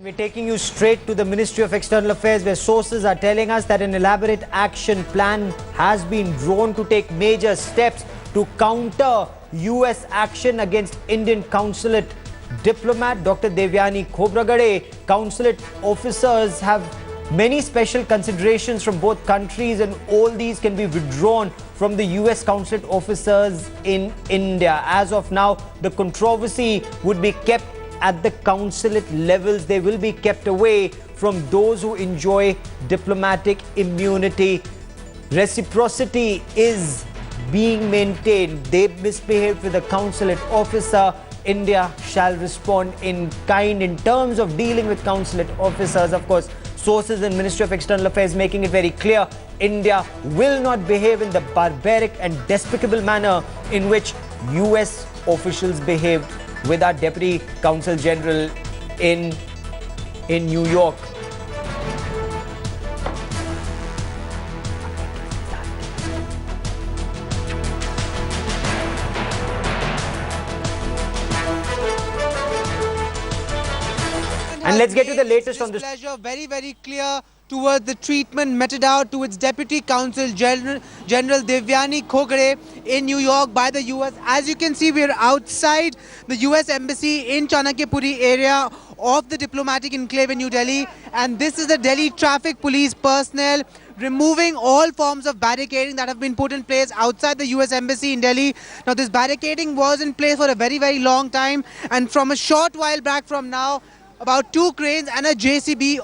We're taking you straight to the Ministry of External Affairs, where sources are telling us that an elaborate action plan has been drawn to take major steps to counter US action against Indian consulate diplomat Dr. Devyani Khobragade. Consulate officers have many special considerations from both countries, and all these can be withdrawn from the US consulate officers in India. As of now, the controversy would be kept at the consulate levels. They will be kept away from those who enjoy diplomatic immunity. Reciprocity is being maintained. They misbehaved with a consulate officer. India shall respond in kind in terms of dealing with consulate officers. Of course, sources in Ministry of External Affairs making it very clear India will not behave in the barbaric and despicable manner in which US officials behaved with our Deputy Consul General in New York. And let's get to the latest on this. Displeasure very, very clear towards the treatment meted out to its Deputy Consul General Devyani Khobragade in New York by the US. As you can see, we are outside the US Embassy in Chanakyapuri area of the diplomatic enclave in New Delhi, and this is the Delhi Traffic Police personnel removing all forms of barricading that have been put in place outside the US Embassy in Delhi. Now, this barricading was in place for a very, very long time, and from a short while back from now, about 2 cranes and a JCB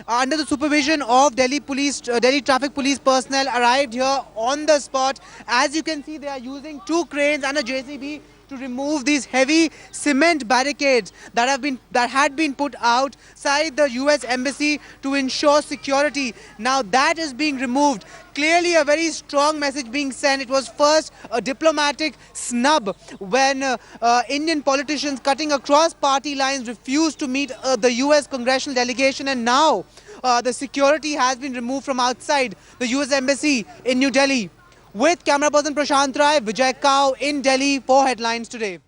under the supervision of Delhi Traffic Police personnel arrived here on the spot. As you can see, they are using 2 cranes and a JCB to remove these heavy cement barricades that had been put outside the US Embassy to ensure security. Now that is being removed. Clearly a very strong message being sent. It was first a diplomatic snub when Indian politicians cutting across party lines refused to meet the US congressional delegation, and now the security has been removed from outside the US Embassy in New Delhi. With camera person Prashant Rai, Vijay Kao in Delhi for Headlines Today.